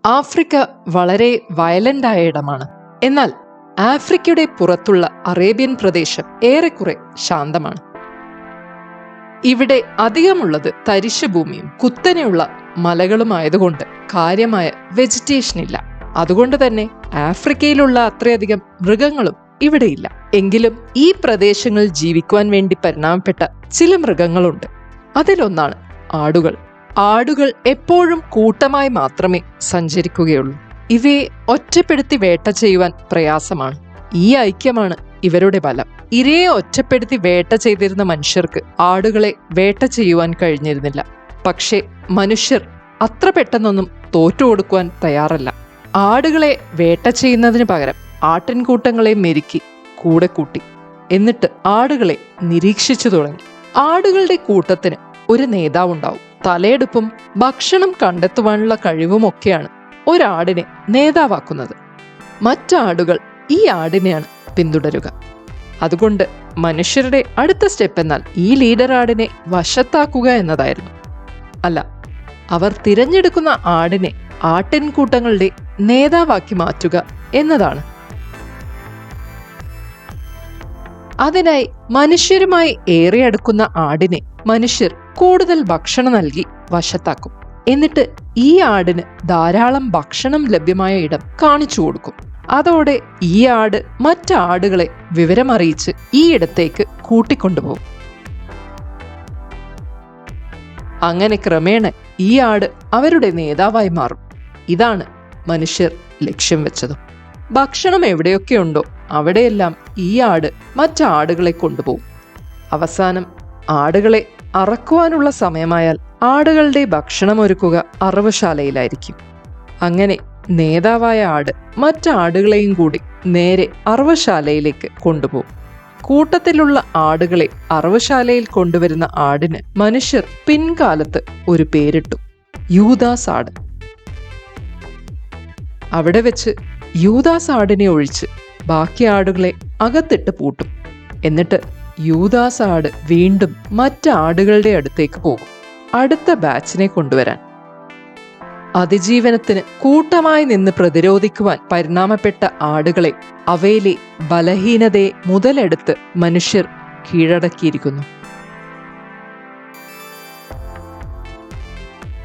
Africa വളരെ violent ആയ ഇടമാണ്. എന്നാൽ ആഫ്രിക്കയുടെ പുറത്തുള്ള അറേബ്യൻ പ്രദേശം ഏറെക്കുറെ ശാന്തമാണ്. ഇവിടെ അധികമുള്ളത് തരിശുഭൂമിയും കുത്തനെയുള്ള മലകളുമായതുകൊണ്ട് കാര്യമായ വെജിറ്റേഷൻ ഇല്ല. അതുകൊണ്ട് തന്നെ ആഫ്രിക്കയിലുള്ള അത്രയധികം മൃഗങ്ങളും ഇവിടെയില്ല. എങ്കിലും ഈ പ്രദേശങ്ങളിൽ ജീവിക്കുവാൻ വേണ്ടി പരിണാമപ്പെട്ട ചില മൃഗങ്ങളുണ്ട്. അതിലൊന്നാണ് ആടുകൾ. ആടുകൾ എപ്പോഴും കൂട്ടമായി മാത്രമേ സഞ്ചരിക്കുകയുള്ളൂ. ഇവയെ ഒറ്റപ്പെടുത്തി വേട്ട ചെയ്യുവാൻ പ്രയാസമാണ്. ഈ ഐക്യമാണ് ഇവരുടെ ബലം. ഇരയെ ഒറ്റപ്പെടുത്തി വേട്ട ചെയ്തിരുന്ന മനുഷ്യർക്ക് ആടുകളെ വേട്ട ചെയ്യുവാൻ കഴിഞ്ഞിരുന്നില്ല. പക്ഷേ മനുഷ്യർ അത്ര പെട്ടെന്നൊന്നും തോറ്റുകൊടുക്കുവാൻ തയ്യാറല്ല. ആടുകളെ വേട്ട ചെയ്യുന്നതിന് പകരം ആട്ടിൻകൂട്ടങ്ങളെ മെരുക്കി കൂടെ കൂട്ടി. എന്നിട്ട് ആടുകളെ നിരീക്ഷിച്ചു തുടങ്ങി. ആടുകളുടെ കൂട്ടത്തിന് ഒരു നേതാവുണ്ടാവും. തലയെടുപ്പും ഭക്ഷണം കണ്ടെത്തുവാനുള്ള കഴിവുമൊക്കെയാണ് ഒരാടിനെ നേതാവാക്കുന്നത്. മറ്റാടുകൾ ഈ ആടിനെയാണ് പിന്തുടരുക. അതുകൊണ്ട് മനുഷ്യരുടെ അടുത്ത സ്റ്റെപ്പ് എന്നാൽ ഈ ലീഡർ ആടിനെ വശത്താക്കുക എന്നതായിരുന്നു. അല്ല, അവർ തിരഞ്ഞെടുക്കുന്ന ആടിനെ ആട്ടിൻകൂട്ടങ്ങളുടെ നേതാവാക്കി മാറ്റുക എന്നതാണ്. അതിനായി മനുഷ്യരുമായി ഏറെ അടുക്കുന്ന ആടിനെ മനുഷ്യർ കൂടുതൽ ഭക്ഷണം നൽകി വശത്താക്കും. എന്നിട്ട് ഈ ആടിന് ധാരാളം ഭക്ഷണം ലഭ്യമായ ഇടം കാണിച്ചു കൊടുക്കും. അതോടെ ഈ ആട് മറ്റാടുകളെ വിവരമറിയിച്ച് ഈ ഇടത്തേക്ക് കൂട്ടിക്കൊണ്ടുപോകും. അങ്ങനെ ക്രമേണ ഈ ആട് അവരുടെ നേതാവായി മാറും. ഇതാണ് മനുഷ്യർ ലക്ഷ്യം വെച്ചതും. ഭക്ഷണം എവിടെയൊക്കെ ഉണ്ടോ അവിടെയെല്ലാം ഈ ആട് മറ്റാടുകളെ കൊണ്ടുപോകും. അവസാനം ആടുകളെ അറക്കുവാനുള്ള സമയമായാൽ ആടുകളുടെ ഭക്ഷണം ഒരുക്കുക അറവുശാലയിലായിരിക്കും. അങ്ങനെ നേതാവായ ആട് മറ്റാടുകളെയും കൂടി നേരെ അറവുശാലയിലേക്ക് കൊണ്ടുപോകും. കൂട്ടത്തിലുള്ള ആടുകളെ അറവുശാലയിൽ കൊണ്ടുവരുന്ന ആടിന് മനുഷ്യർ പിൻകാലത്ത് ഒരു പേരിട്ടു, യൂദാസ് ആട്. അവിടെ വെച്ച് യൂദാസ് ആടിനെ ഒഴിച്ച് ബാക്കി ആടുകളെ അകത്തിട്ട് പൂട്ടും. എന്നിട്ട് യൂദാസ് ആട് വീണ്ടും മറ്റാടുകളുടെ അടുത്തേക്ക് പോകും, അടുത്ത ബാച്ചിനെ കൊണ്ടുവരാൻ. അതിജീവനത്തിന് കൂട്ടമായി നിന്ന് പ്രതിരോധിക്കുവാൻ പരിണാമപ്പെട്ട ആടുകളെ, അവയിലെ ബലഹീനതയെ മുതലെടുത്ത് മനുഷ്യർ കീഴടക്കിയിരിക്കുന്നു.